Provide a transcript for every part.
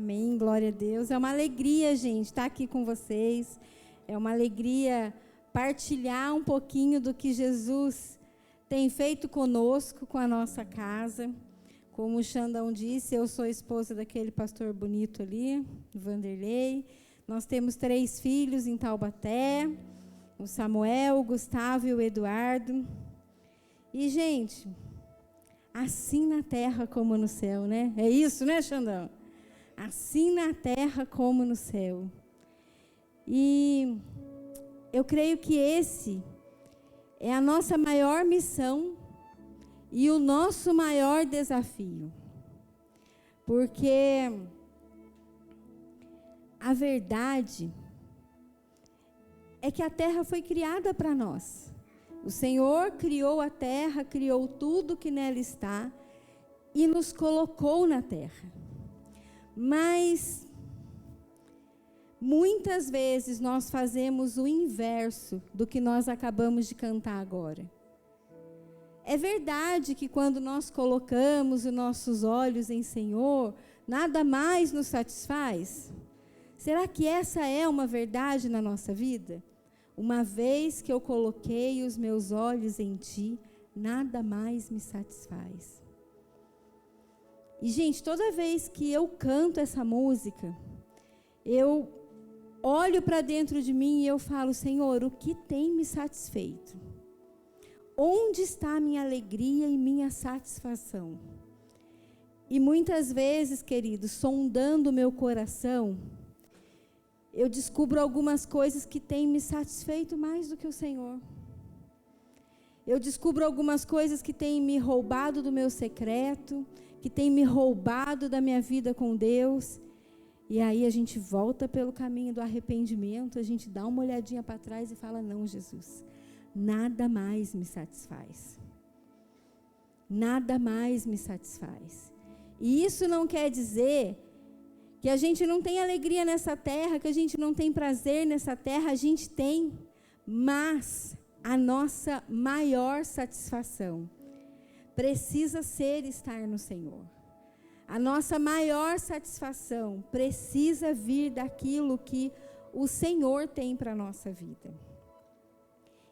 Amém, glória a Deus. É uma alegria, gente, estar aqui com vocês. É uma alegria partilhar um pouquinho do que Jesus tem feito conosco, com a nossa casa. Como o Xandão disse, eu sou esposa daquele pastor bonito ali, Vanderlei. Nós temos 3 filhos em Taubaté, o Samuel, o Gustavo e o Eduardo. E, gente, assim na terra como no céu, né? É isso, né, Xandão? Assim na terra como no céu. E eu creio que esse é a nossa maior missão e o nosso maior desafio. Porque a verdade é que a terra foi criada para nós. O Senhor criou a terra, criou tudo que nela está e nos colocou na terra. Mas muitas vezes nós fazemos o inverso do que nós acabamos de cantar agora. É verdade que quando nós colocamos os nossos olhos em Senhor, nada mais nos satisfaz? Será que essa é uma verdade na nossa vida? Uma vez que eu coloquei os meus olhos em Ti, nada mais me satisfaz. E, gente, toda vez que eu canto essa música, eu olho para dentro de mim e eu falo, Senhor, o que tem me satisfeito? Onde está a minha alegria e minha satisfação? E muitas vezes, queridos, sondando o meu coração, eu descubro algumas coisas que têm me satisfeito mais do que o Senhor. Eu descubro algumas coisas que têm me roubado do meu secreto, que têm me roubado da minha vida com Deus. E aí a gente volta pelo caminho do arrependimento, a gente dá uma olhadinha para trás e fala, não, Jesus, nada mais me satisfaz. Nada mais me satisfaz. E isso não quer dizer que a gente não tem alegria nessa terra, que a gente não tem prazer nessa terra, a gente tem, mas a nossa maior satisfação precisa ser estar no Senhor. A nossa maior satisfação precisa vir daquilo que o Senhor tem para a nossa vida.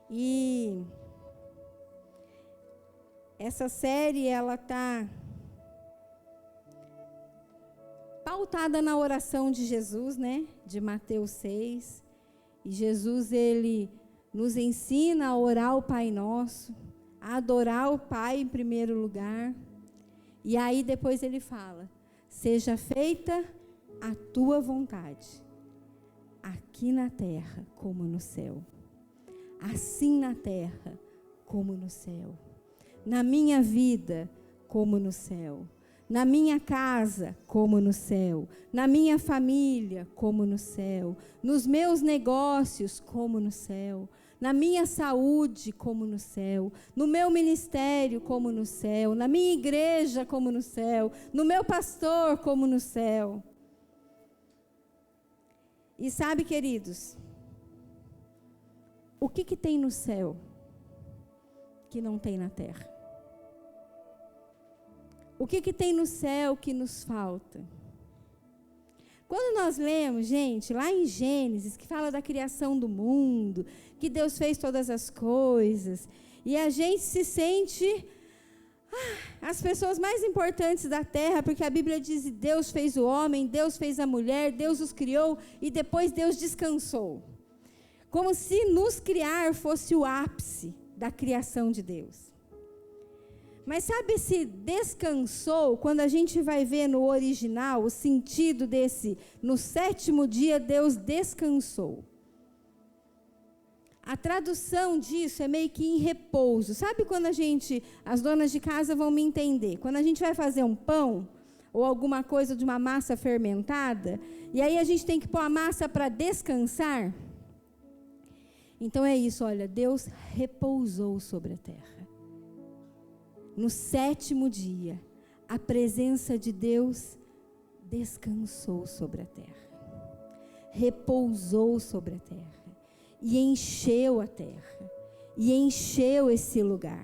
E essa série, ela está pautada na oração de Jesus, né? De Mateus 6. E Jesus, ele nos ensina a orar o Pai Nosso, a adorar o Pai em primeiro lugar. E aí depois ele fala, seja feita a tua vontade, aqui na terra como no céu. Assim na terra como no céu. Na minha vida como no céu. Na minha casa, como no céu. Na minha família, como no céu. Nos meus negócios, como no céu. Na minha saúde, como no céu. No meu ministério, como no céu. Na minha igreja, como no céu. No meu pastor, como no céu. E sabe, queridos, o que tem no céu que não tem na terra? O que tem no céu que nos falta? Quando nós lemos, gente, lá em Gênesis, que fala da criação do mundo, que Deus fez todas as coisas, e a gente se sente as pessoas mais importantes da terra, porque a Bíblia diz que Deus fez o homem, Deus fez a mulher, Deus os criou, e depois Deus descansou. Como se nos criar fosse o ápice da criação de Deus. Mas sabe esse descansou, quando a gente vai ver no original, o sentido desse, no 7º dia Deus descansou. A tradução disso é meio que em repouso. Sabe quando as donas de casa vão me entender, quando a gente vai fazer um pão, ou alguma coisa de uma massa fermentada, e aí a gente tem que pôr a massa para descansar? Então é isso, olha, Deus repousou sobre a terra. No 7º dia, a presença de Deus descansou sobre a terra. Repousou sobre a terra. E encheu a terra. E encheu esse lugar.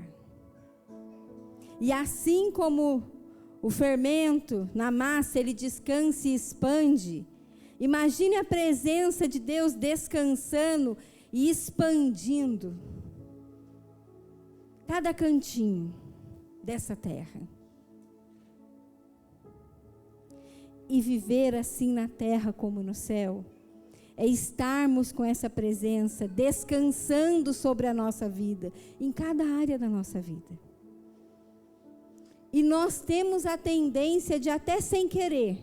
E assim como o fermento na massa, ele descansa e expande. Imagine a presença de Deus descansando e expandindo cada cantinho dessa terra. E viver assim na terra como no céu é estarmos com essa presença descansando sobre a nossa vida, em cada área da nossa vida. E nós temos a tendência de, até sem querer,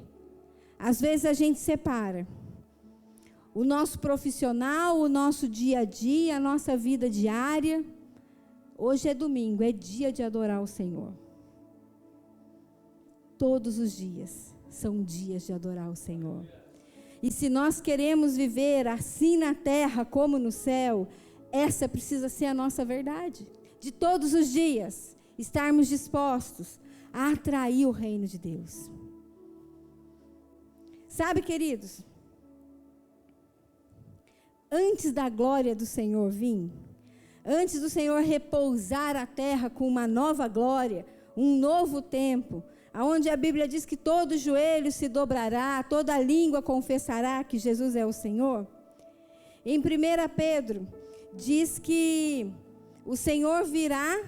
às vezes a gente separa o nosso profissional, o nosso dia a dia, a nossa vida diária. Hoje é domingo, é dia de adorar o Senhor. Todos os dias são dias de adorar o Senhor. E se nós queremos viver assim na terra como no céu, essa precisa ser a nossa verdade. De todos os dias, estarmos dispostos a atrair o reino de Deus. Sabe, queridos, antes da glória do Senhor vir, antes do Senhor repousar a terra com uma nova glória, um novo tempo, onde a Bíblia diz que todo joelho se dobrará, toda língua confessará que Jesus é o Senhor. Em 1 Pedro, diz que o Senhor virá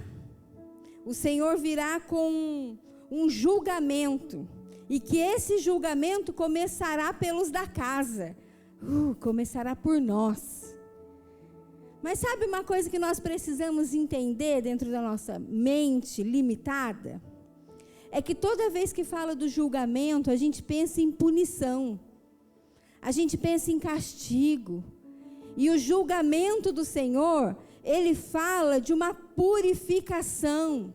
com um julgamento, e que esse julgamento começará pelos da casa, começará por nós. Mas sabe uma coisa que nós precisamos entender dentro da nossa mente limitada? É que toda vez que fala do julgamento, a gente pensa em punição, a gente pensa em castigo. E o julgamento do Senhor, ele fala de uma purificação,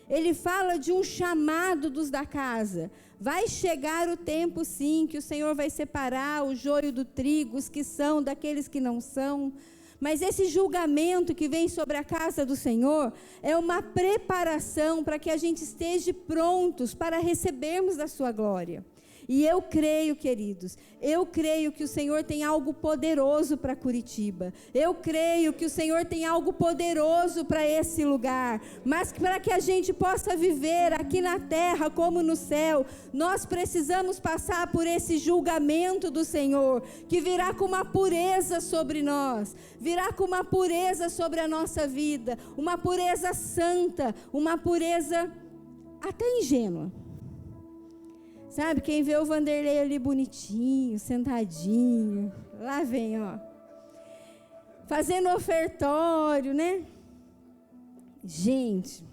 ele fala de um chamado dos da casa. Vai chegar o tempo, sim, que o Senhor vai separar o joio do trigo, os que são daqueles que não são. Mas esse julgamento que vem sobre a casa do Senhor é uma preparação para que a gente esteja prontos para recebermos da sua glória. E eu creio, queridos, eu creio que o Senhor tem algo poderoso para Curitiba. Eu creio que o Senhor tem algo poderoso para esse lugar. Mas para que a gente possa viver aqui na terra como no céu, nós precisamos passar por esse julgamento do Senhor, que virá com uma pureza sobre nós, virá com uma pureza sobre a nossa vida, uma pureza santa, uma pureza até ingênua. Sabe, quem vê o Vanderlei ali bonitinho, sentadinho, lá vem, ó, fazendo ofertório, né? Gente,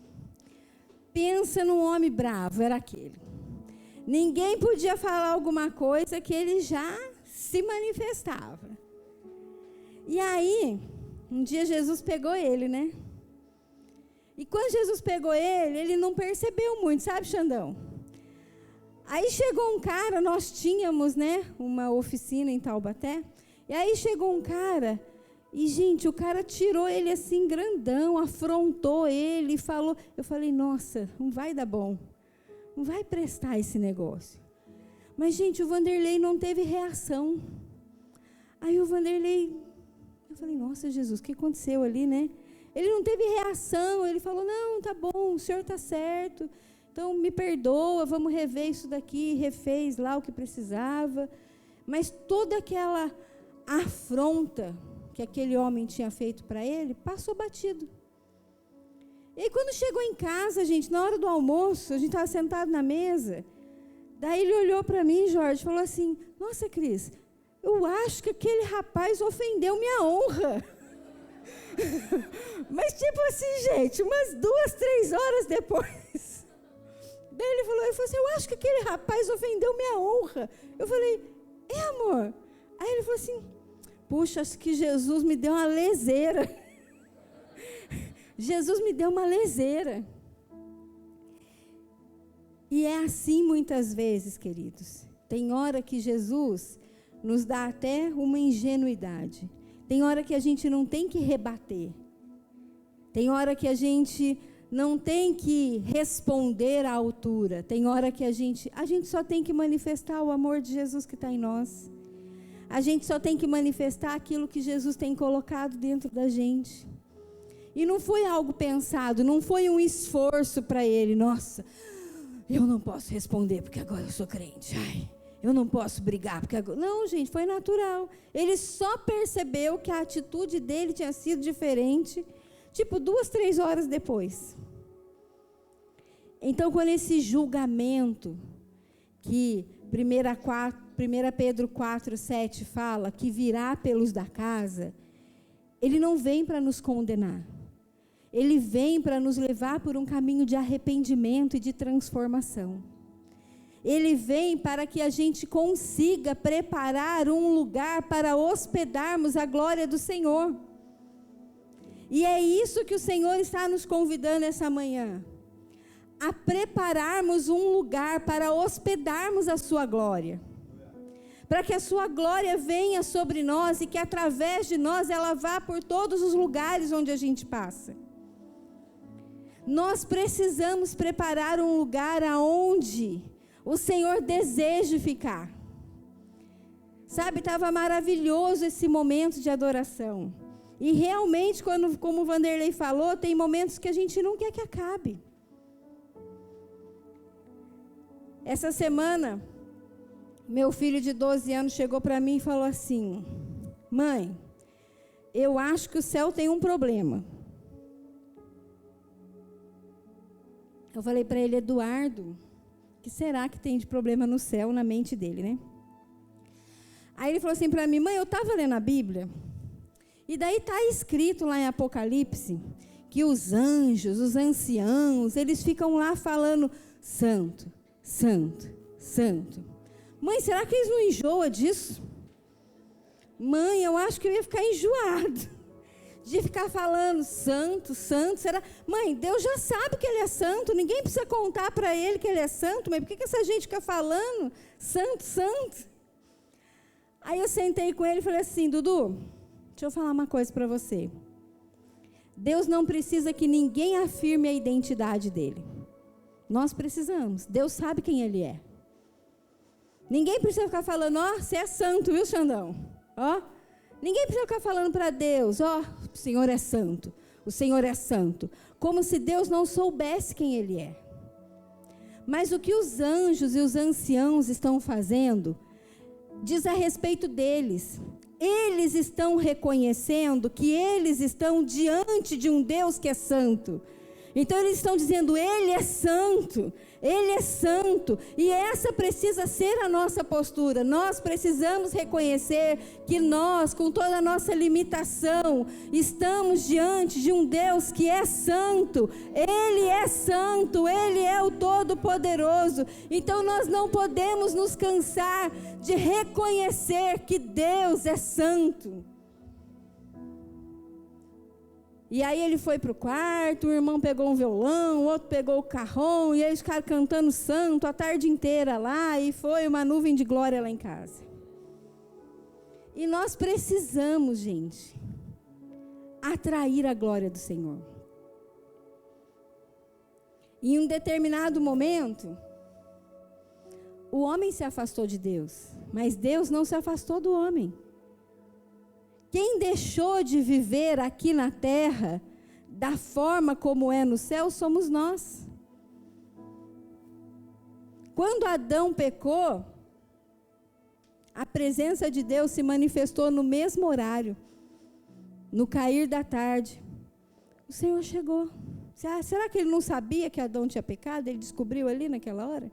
pensa num homem bravo, era aquele. Ninguém podia falar alguma coisa que ele já se manifestava. E aí, um dia Jesus pegou ele, né? E quando Jesus pegou ele, ele não percebeu muito, sabe, Xandão? Aí chegou um cara, nós tínhamos, né, uma oficina em Taubaté, e aí chegou um cara, e gente, o cara tirou ele assim grandão, afrontou ele e falou, eu falei, nossa, não vai dar bom, não vai prestar esse negócio. Mas gente, o Vanderlei não teve reação. Aí o Vanderlei, eu falei, nossa Jesus, o que aconteceu ali, né? Ele não teve reação, ele falou, não, tá bom, o senhor tá certo. Então, me perdoa, vamos rever isso daqui, refez lá o que precisava. Mas toda aquela afronta que aquele homem tinha feito para ele, passou batido. E aí, quando chegou em casa, gente, na hora do almoço, a gente estava sentado na mesa, daí ele olhou para mim, Jorge, e falou assim, nossa, Cris, eu acho que aquele rapaz ofendeu minha honra. Mas tipo assim, gente, umas 2, 3 horas depois... Daí ele falou assim, eu acho que aquele rapaz ofendeu minha honra. Eu falei, amor? Aí ele falou assim, puxa, acho que Jesus me deu uma leseira. Jesus me deu uma leseira. E é assim muitas vezes, queridos. Tem hora que Jesus nos dá até uma ingenuidade. Tem hora que a gente não tem que rebater. Tem hora que a gente... não tem que responder à altura. Tem hora que a gente só tem que manifestar o amor de Jesus que está em nós. A gente só tem que manifestar aquilo que Jesus tem colocado dentro da gente. E não foi algo pensado, não foi um esforço para ele. Nossa, eu não posso responder porque agora eu sou crente. Ai, eu não posso brigar porque agora... Não, gente, foi natural. Ele só percebeu que a atitude dele tinha sido diferente, tipo 2, 3 horas depois. Então, quando esse julgamento, que 1 Pedro 4,7 fala, que virá pelos da casa, ele não vem para nos condenar. Ele vem para nos levar por um caminho de arrependimento e de transformação. Ele vem para que a gente consiga preparar um lugar para hospedarmos a glória do Senhor. E é isso que o Senhor está nos convidando essa manhã. A prepararmos um lugar para hospedarmos a sua glória. Para que a sua glória venha sobre nós e que através de nós ela vá por todos os lugares onde a gente passa. Nós precisamos preparar um lugar aonde o Senhor deseja ficar. Sabe, estava maravilhoso esse momento de adoração. E realmente, como o Vanderlei falou, tem momentos que a gente não quer que acabe. Essa semana, meu filho de 12 anos chegou para mim e falou assim: mãe, eu acho que o céu tem um problema. Eu falei para ele: Eduardo, o que será que tem de problema no céu, na mente dele, né? Aí ele falou assim para mim: mãe, eu estava lendo a Bíblia, e daí está escrito lá em Apocalipse, que os anjos, os anciãos, eles ficam lá falando, santo, santo, santo. Mãe, será que eles não enjoam disso? Mãe, eu acho que eu ia ficar enjoado de ficar falando santo, santo, será? Mãe, Deus já sabe que Ele é santo, ninguém precisa contar para Ele que Ele é santo, mas por que essa gente fica falando santo, santo? Aí eu sentei com ele e falei assim: Dudu, deixa eu falar uma coisa para você. Deus não precisa que ninguém afirme a identidade dEle. Nós precisamos, Deus sabe quem Ele é. Ninguém precisa ficar falando, ó, você é santo, viu, Xandão? Ó, ninguém precisa ficar falando para Deus, ó, o Senhor é santo, o Senhor é santo, como se Deus não soubesse quem Ele é. Mas o que os anjos e os anciãos estão fazendo, diz a respeito deles. Eles estão reconhecendo que eles estão diante de um Deus que é santo. Então eles estão dizendo, Ele é santo, Ele é santo, e essa precisa ser a nossa postura. Nós precisamos reconhecer que nós, com toda a nossa limitação, estamos diante de um Deus que é santo. Ele é santo, Ele é o Todo-Poderoso. Então nós não podemos nos cansar de reconhecer que Deus é santo. E aí ele foi para o quarto, o irmão pegou um violão, o outro pegou o carrom, e eles ficaram cantando santo a tarde inteira lá, e foi uma nuvem de glória lá em casa. E nós precisamos, gente, atrair a glória do Senhor. Em um determinado momento, o homem se afastou de Deus, mas Deus não se afastou do homem. Quem deixou de viver aqui na terra da forma como é no céu somos nós. Quando Adão pecou, a presença de Deus se manifestou no mesmo horário, no cair da tarde. O Senhor chegou. Será que ele não sabia que Adão tinha pecado? Ele descobriu ali naquela hora?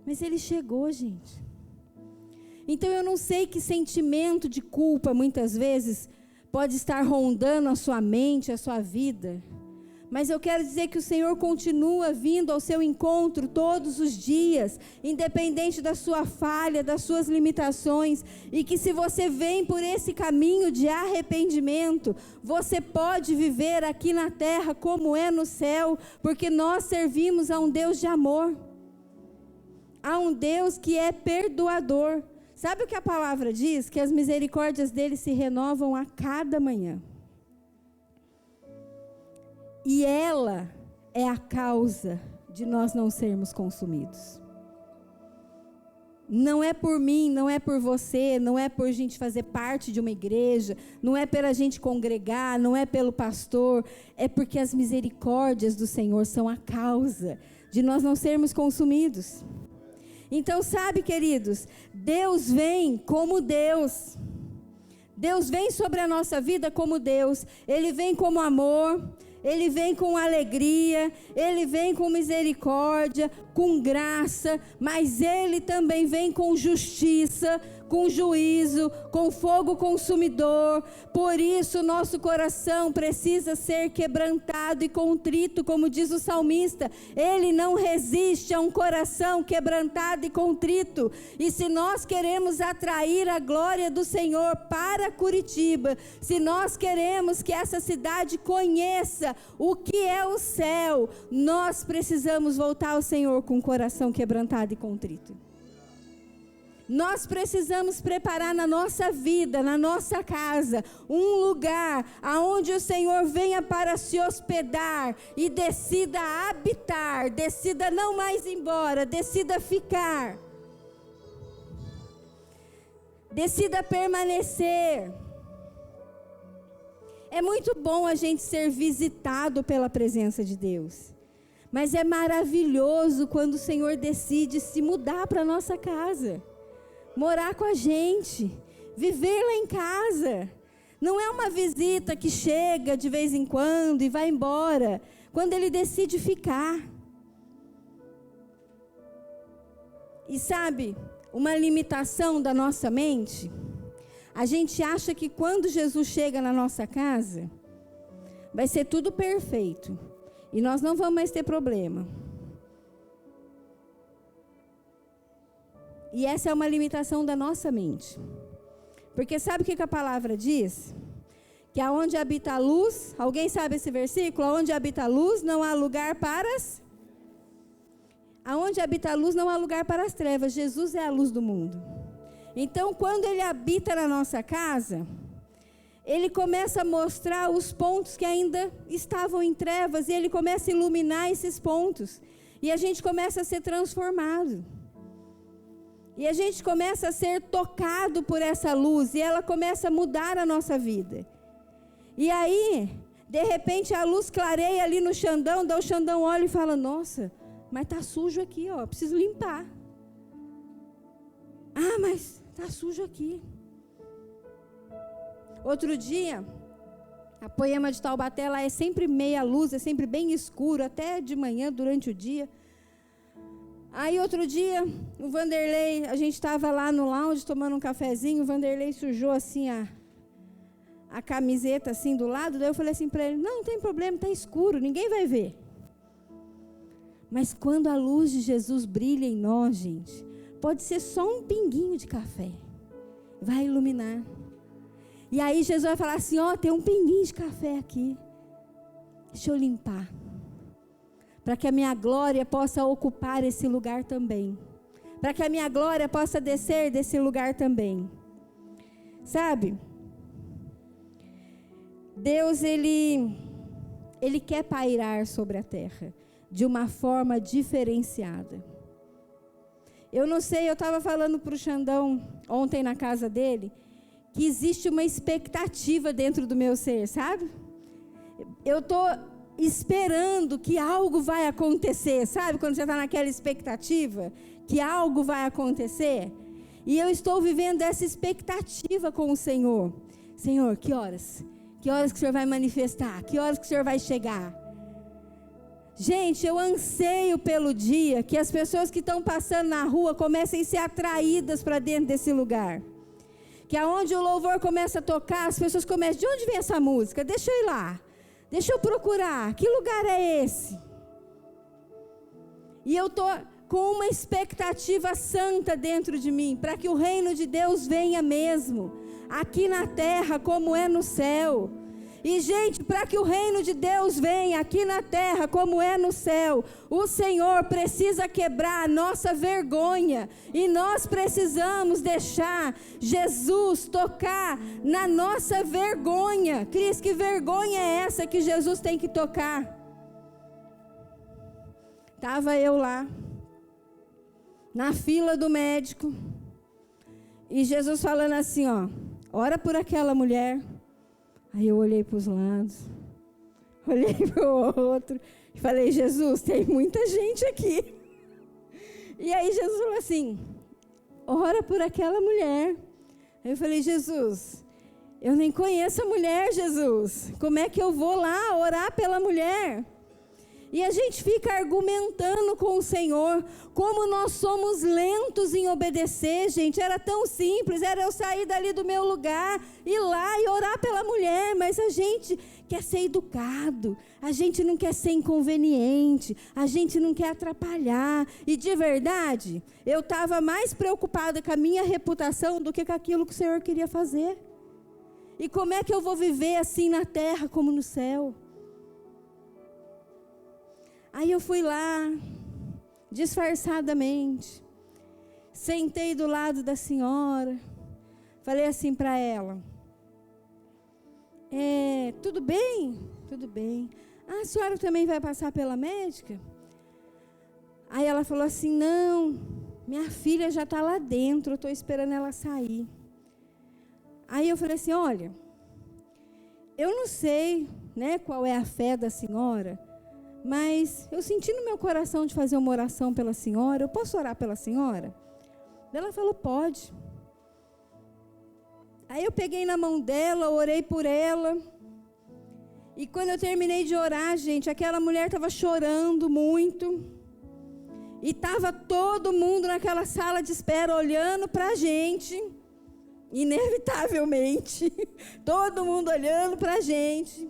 Mas ele chegou, gente. Então eu não sei que sentimento de culpa muitas vezes pode estar rondando a sua mente, a sua vida. Mas eu quero dizer que o Senhor continua vindo ao seu encontro todos os dias, independente da sua falha, das suas limitações. E que se você vem por esse caminho de arrependimento, você pode viver aqui na terra como é no céu, porque nós servimos a um Deus de amor, a um Deus que é perdoador. Sabe o que a palavra diz? Que as misericórdias dele se renovam a cada manhã. E ela é a causa de nós não sermos consumidos. Não é por mim, não é por você, não é por a gente fazer parte de uma igreja, não é pela gente congregar, não é pelo pastor, é porque as misericórdias do Senhor são a causa de nós não sermos consumidos. Então, sabe, queridos, Deus vem como Deus. Deus vem sobre a nossa vida como Deus. Ele vem como amor, Ele vem com alegria, Ele vem com misericórdia, com graça, mas Ele também vem com justiça, com juízo, com fogo consumidor. Por isso nosso coração precisa ser quebrantado e contrito, como diz o salmista. Ele não resiste a um coração quebrantado e contrito. E se nós queremos atrair a glória do Senhor para Curitiba, se nós queremos que essa cidade conheça o que é o céu, nós precisamos voltar ao Senhor com o coração quebrantado e contrito. Nós precisamos preparar na nossa vida, na nossa casa, um lugar aonde o Senhor venha para se hospedar e decida habitar, decida não mais ir embora, decida ficar, decida permanecer. É muito bom a gente ser visitado pela presença de Deus, mas é maravilhoso quando o Senhor decide se mudar para a nossa casa, morar com a gente, viver lá em casa. Não é uma visita que chega de vez em quando e vai embora, quando Ele decide ficar. E sabe, uma limitação da nossa mente, a gente acha que quando Jesus chega na nossa casa, vai ser tudo perfeito, e nós não vamos mais ter problema. E essa é uma limitação da nossa mente. Porque sabe o que a palavra diz? Que aonde habita a luz, alguém sabe esse versículo? Aonde habita a luz, não há lugar para as... Aonde habita a luz, não há lugar para as trevas. Jesus é a luz do mundo. Então, quando Ele habita na nossa casa, Ele começa a mostrar os pontos que ainda estavam em trevas, e Ele começa a iluminar esses pontos. E a gente começa a ser transformado. E a gente começa a ser tocado por essa luz, e ela começa a mudar a nossa vida. E aí, de repente, a luz clareia ali no Xandão, daí o Xandão olha e fala: nossa, mas está sujo aqui, ó, preciso limpar. Ah, mas está sujo aqui. Outro dia, a Poema de Taubaté, ela é sempre meia luz, é sempre bem escuro, até de manhã, durante o dia. Aí outro dia, o Vanderlei, a gente estava lá no lounge tomando um cafezinho, o Vanderlei sujou assim a camiseta assim do lado, daí eu falei assim para ele: não tem problema, está escuro, ninguém vai ver. Mas quando a luz de Jesus brilha em nós, gente, pode ser só um pinguinho de café, vai iluminar. E aí Jesus vai falar assim: ó, tem um pinguinho de café aqui, deixa eu limpar, para que a minha glória possa ocupar esse lugar também, para que a minha glória possa descer desse lugar também. Sabe, Deus, Ele quer pairar sobre a terra de uma forma diferenciada. Eu não sei, eu estava falando para o Xandão ontem na casa dele, que existe uma expectativa dentro do meu ser, sabe? Eu estou esperando que algo vai acontecer, sabe? Quando você está naquela expectativa, que algo vai acontecer. E eu estou vivendo essa expectativa com o Senhor. Senhor, que horas? Que horas que o Senhor vai manifestar? Que horas que o Senhor vai chegar? Gente, eu anseio pelo dia que as pessoas que estão passando na rua comecem a ser atraídas para dentro desse lugar. Que aonde o louvor começa a tocar, as pessoas começam: de onde vem essa música? Deixa eu ir lá. Deixa eu procurar, que lugar é esse? E eu estou com uma expectativa santa dentro de mim, para que o reino de Deus venha mesmo, aqui na terra como é no céu. E gente, para que o reino de Deus venha aqui na terra como é no céu, o Senhor precisa quebrar a nossa vergonha, e nós precisamos deixar Jesus tocar na nossa vergonha. Cris, que vergonha é essa que Jesus tem que tocar? Estava eu lá, na fila do médico, e Jesus falando assim, ó: ora por aquela mulher. Aí eu olhei para os lados, olhei para o outro. Falei, Jesus, tem muita gente aqui. E aí Jesus falou assim, ora por aquela mulher. Aí eu falei, Jesus, eu nem conheço a mulher, Jesus. Como é que eu vou lá orar pela mulher? E a gente fica argumentando com o Senhor, como nós somos lentos em obedecer, gente. Era tão simples, era eu sair dali do meu lugar, ir lá e orar pela mulher. Mas a gente quer ser educado, a gente não quer ser inconveniente, a gente não quer atrapalhar. E de verdade, eu estava mais preocupada com a minha reputação do que com aquilo que o Senhor queria fazer. E como é que eu vou viver assim na terra como no céu? Aí eu fui lá, disfarçadamente, sentei do lado da senhora, falei assim para ela, tudo bem? Tudo bem. A senhora também vai passar pela médica? Aí ela falou assim, não, minha filha já está lá dentro, eu estou esperando ela sair. Aí eu falei assim, olha, eu não sei, né, qual é a fé da senhora, mas eu senti no meu coração de fazer uma oração pela senhora. Eu posso orar pela senhora? Ela falou, pode. Aí eu peguei na mão dela, orei por ela. E quando eu terminei de orar, gente, aquela mulher estava chorando muito. E estava todo mundo naquela sala de espera olhando para a gente. Inevitavelmente. Todo mundo olhando para a gente.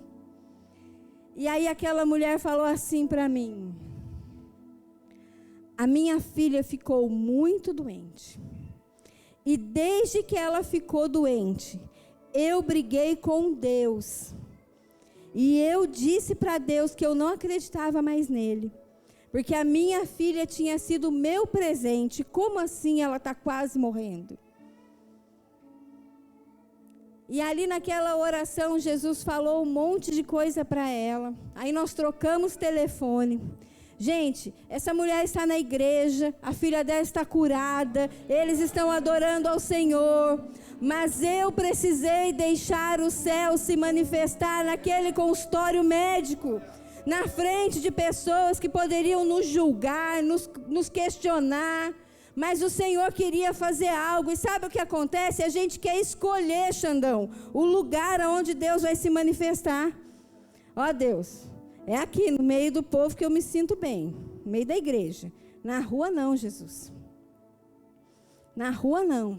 E aí aquela mulher falou assim para mim, a minha filha ficou muito doente, e desde que ela ficou doente, eu briguei com Deus, e eu disse para Deus que eu não acreditava mais nele, porque a minha filha tinha sido o meu presente. Como assim ela está quase morrendo? E ali naquela oração, Jesus falou um monte de coisa para ela. Aí nós trocamos telefone. Gente, essa mulher está na igreja, a filha dela está curada, eles estão adorando ao Senhor. Mas eu precisei deixar o céu se manifestar naquele consultório médico, na frente de pessoas que poderiam nos julgar, nos questionar. Mas o Senhor queria fazer algo. E sabe o que acontece? A gente quer escolher, Xandão, o lugar onde Deus vai se manifestar. Ó Deus, é aqui no meio do povo que eu me sinto bem, no meio da igreja. Na rua não, Jesus. Na rua não.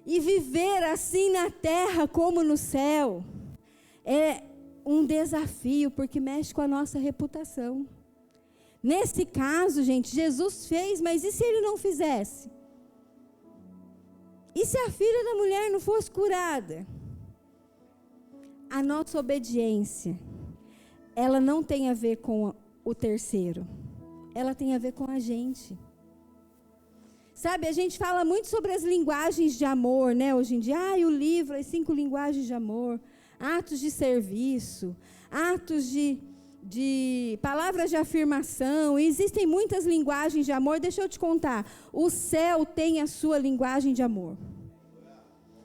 E viver assim na terra como no céu é um desafio, porque mexe com a nossa reputação. Nesse caso, gente, Jesus fez, mas e se ele não fizesse? E se a filha da mulher não fosse curada? A nossa obediência, ela não tem a ver com o terceiro, ela tem a ver com a gente. Sabe, a gente fala muito sobre as linguagens de amor, né? Hoje em dia, o livro, as 5 linguagens de amor, atos de serviço, atos de palavras de afirmação. Existem muitas linguagens de amor. Deixa eu te contar, o céu tem a sua linguagem de amor,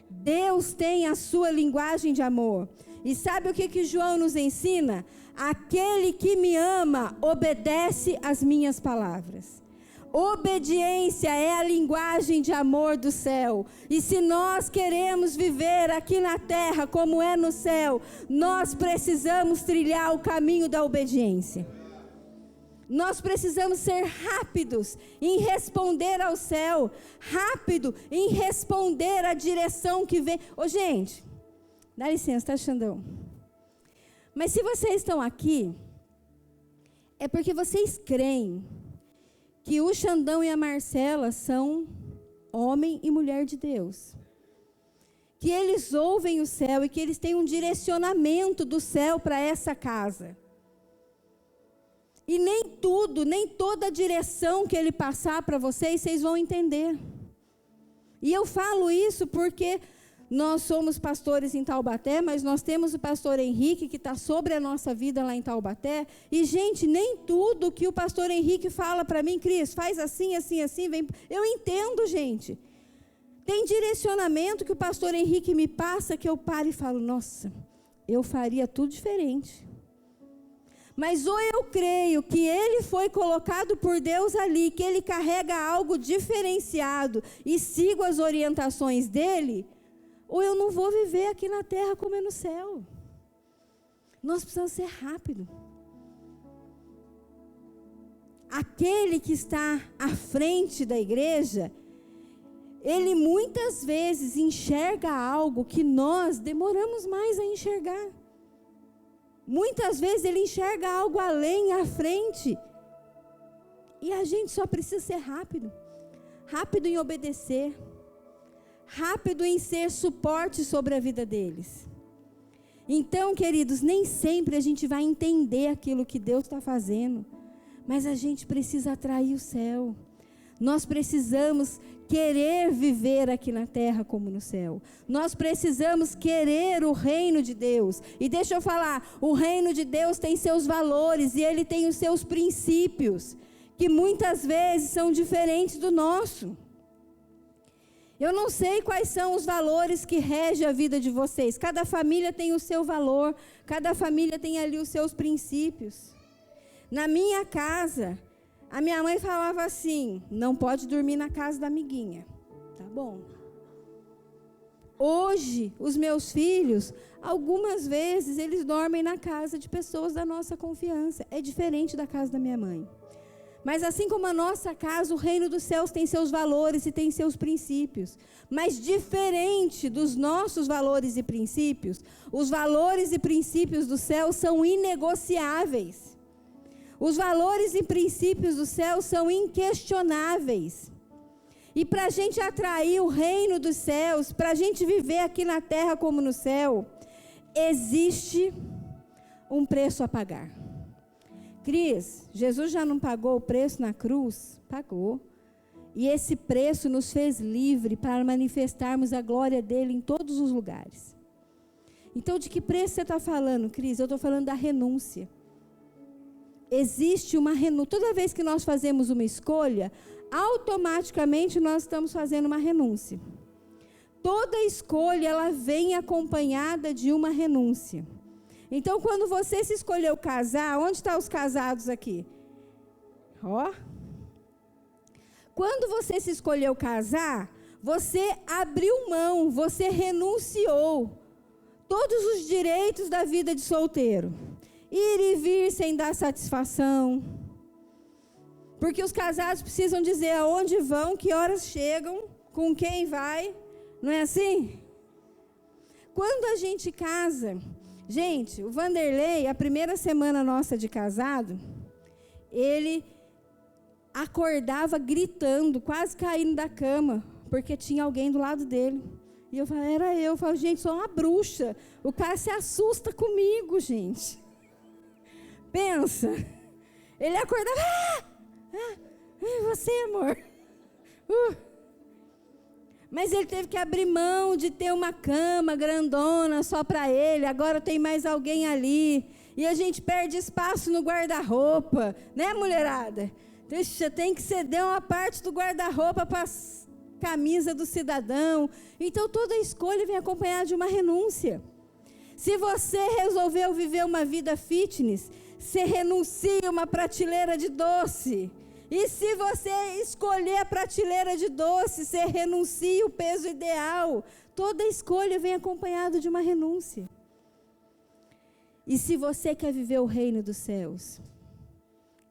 Deus tem a sua linguagem de amor. E sabe o que João nos ensina? Aquele que me ama obedece às minhas palavras. Obediência é a linguagem de amor do céu. E se nós queremos viver aqui na terra como é no céu, nós precisamos trilhar o caminho da obediência. Nós precisamos ser rápidos em responder ao céu, rápido em responder à direção que vem. Ô gente, dá licença, tá, Xandão? Mas se vocês estão aqui, é porque vocês creem que o Xandão e a Marcela são homem e mulher de Deus. Que eles ouvem o céu e que eles têm um direcionamento do céu para essa casa. E nem tudo, nem toda a direção que ele passar para vocês, vocês vão entender. E eu falo isso porque nós somos pastores em Taubaté, mas nós temos o pastor Henrique, que está sobre a nossa vida lá em Taubaté. E, gente, nem tudo que o pastor Henrique fala para mim, Cris, faz assim, assim, assim, vem. Eu entendo, gente. Tem direcionamento que o pastor Henrique me passa, que eu paro e falo, nossa, eu faria tudo diferente. Mas ou eu creio que ele foi colocado por Deus ali, que ele carrega algo diferenciado e sigo as orientações dele, ou eu não vou viver aqui na terra como é no céu. Nós precisamos ser rápido. Aquele que está à frente da igreja, ele muitas vezes enxerga algo que nós demoramos mais a enxergar. Muitas vezes ele enxerga algo além, à frente. E a gente só precisa ser rápido. Rápido em obedecer. Rápido em ser suporte sobre a vida deles. Então, queridos, nem sempre a gente vai entender aquilo que Deus está fazendo. Mas a gente precisa atrair o céu. Nós precisamos querer viver aqui na terra como no céu. Nós precisamos querer o reino de Deus. E deixa eu falar, o reino de Deus tem seus valores e ele tem os seus princípios, que muitas vezes são diferentes do nosso. Eu não sei quais são os valores que regem a vida de vocês. Cada família tem o seu valor, cada família tem ali os seus princípios. Na minha casa, a minha mãe falava assim, não pode dormir na casa da amiguinha. Tá bom. Hoje, os meus filhos, algumas vezes, eles dormem na casa de pessoas da nossa confiança. É diferente da casa da minha mãe. Mas assim como a nossa casa, o reino dos céus tem seus valores e tem seus princípios. Mas diferente dos nossos valores e princípios, os valores e princípios do céu são inegociáveis. Os valores e princípios do céu são inquestionáveis. E para a gente atrair o reino dos céus, para a gente viver aqui na terra como no céu, existe um preço a pagar. Cris, Jesus já não pagou o preço na cruz? Pagou. E esse preço nos fez livre para manifestarmos a glória dele em todos os lugares. Então, de que preço você está falando, Cris? Eu estou falando da renúncia. Existe uma renúncia. Toda vez que nós fazemos uma escolha, automaticamente nós estamos fazendo uma renúncia. Toda escolha, ela vem acompanhada de uma renúncia. Então, quando você se escolheu casar, onde estão os casados aqui? Ó. Quando você se escolheu casar, você abriu mão, você renunciou todos os direitos da vida de solteiro. Ir e vir sem dar satisfação. Porque os casados precisam dizer aonde vão, que horas chegam, com quem vai. Não é assim? Quando a gente casa... Gente, o Vanderlei, a primeira semana nossa de casado, ele acordava gritando, quase caindo da cama, porque tinha alguém do lado dele. E eu falei, era eu. Eu falei, gente, sou uma bruxa. O cara se assusta comigo, gente. Pensa. Ele acordava, você, amor. Mas ele teve que abrir mão de ter uma cama grandona só para ele. Agora tem mais alguém ali. E a gente perde espaço no guarda-roupa. Né, mulherada? Deixa, tem que ceder uma parte do guarda-roupa para a camisa do cidadão. Então, toda escolha vem acompanhada de uma renúncia. Se você resolveu viver uma vida fitness, você renuncia uma prateleira de doce. E se você escolher a prateleira de doce, você renuncia o peso ideal. Toda escolha vem acompanhada de uma renúncia. E se você quer viver o reino dos céus,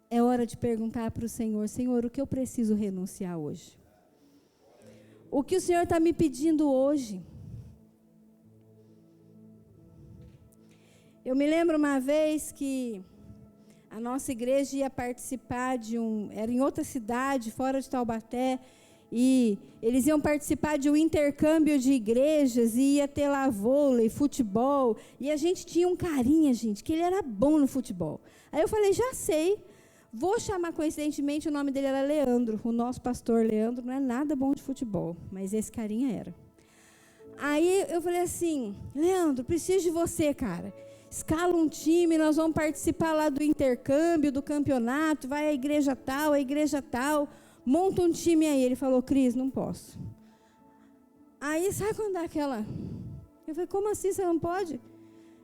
é hora de perguntar para o Senhor, Senhor, o que eu preciso renunciar hoje? O que o Senhor está me pedindo hoje? Eu me lembro uma vez que a nossa igreja ia participar era em outra cidade, fora de Taubaté, e eles iam participar de um intercâmbio de igrejas, e ia ter lá vôlei, futebol, e a gente tinha um carinha, gente, que ele era bom no futebol. Aí eu falei, já sei, vou chamar, coincidentemente, o nome dele era Leandro, o nosso pastor Leandro não é nada bom de futebol, mas esse carinha era. Aí eu falei assim, Leandro, preciso de você, cara. Escala um time, nós vamos participar lá do intercâmbio, do campeonato, vai à igreja tal, monta um time aí. Ele falou, Cris, não posso. Aí, sabe quando dá aquela... Eu falei, como assim você não pode?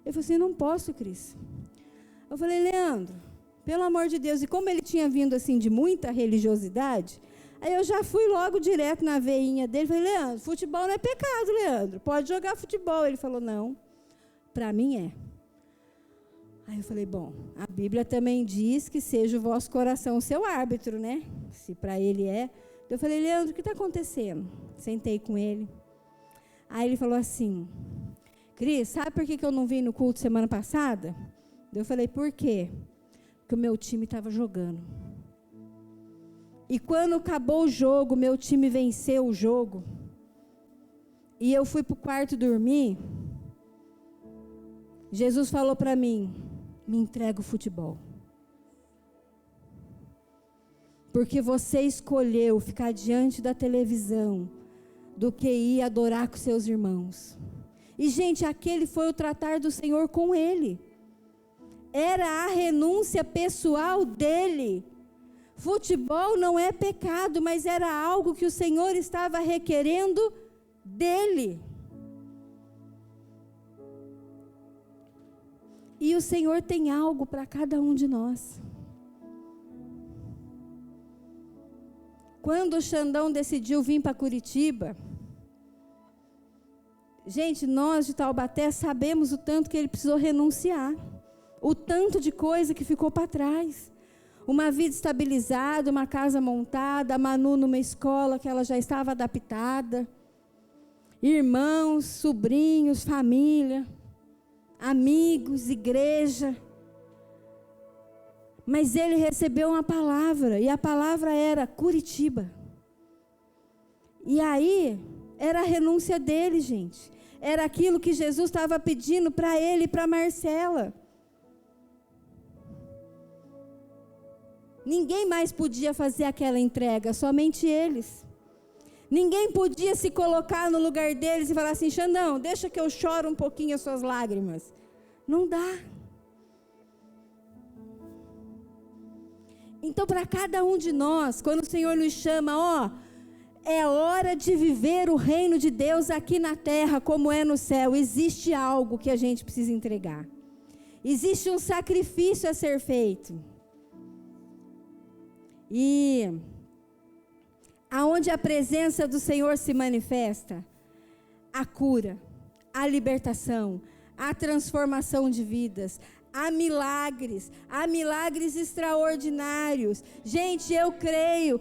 Ele falou assim, não posso, Cris. Eu falei, Leandro, pelo amor de Deus, e como ele tinha vindo assim de muita religiosidade, aí eu já fui logo direto na veinha dele, falei, Leandro, futebol não é pecado, Leandro, pode jogar futebol. Ele falou, não, para mim é. Aí eu falei, bom, a Bíblia também diz que seja o vosso coração o seu árbitro, né? Se para ele é. Eu falei, Leandro, o que está acontecendo? Sentei com ele. Aí ele falou assim, Cris, sabe por que eu não vim no culto semana passada? Eu falei, por quê? Porque o meu time estava jogando. E quando acabou o jogo, meu time venceu o jogo. E eu fui para o quarto dormir. Jesus falou para mim, me entrega o futebol. Porque você escolheu ficar diante da televisão do que ir adorar com seus irmãos. E, gente, aquele foi o tratar do Senhor com ele. Era a renúncia pessoal dele. Futebol não é pecado, mas era algo que o Senhor estava requerendo dele. E o Senhor tem algo para cada um de nós. Quando o Xandão decidiu vir para Curitiba, gente, nós de Taubaté sabemos o tanto que ele precisou renunciar. O tanto de coisa que ficou para trás. Uma vida estabilizada, uma casa montada, a Manu numa escola que ela já estava adaptada. Irmãos, sobrinhos, família, amigos, igreja. Mas ele recebeu uma palavra, e a palavra era Curitiba. E aí, era a renúncia dele, gente. Era aquilo que Jesus estava pedindo para ele e para Marcela. Ninguém mais podia fazer aquela entrega, somente eles. Ninguém podia se colocar no lugar deles e falar assim, Xandão, deixa que eu choro um pouquinho as suas lágrimas. Não dá. Então, para cada um de nós, quando o Senhor nos chama, é hora de viver o reino de Deus aqui na terra, como é no céu. Existe algo que a gente precisa entregar. Existe um sacrifício a ser feito. E aonde a presença do Senhor se manifesta, a cura, a libertação, a transformação de vidas, há milagres extraordinários. Gente, eu creio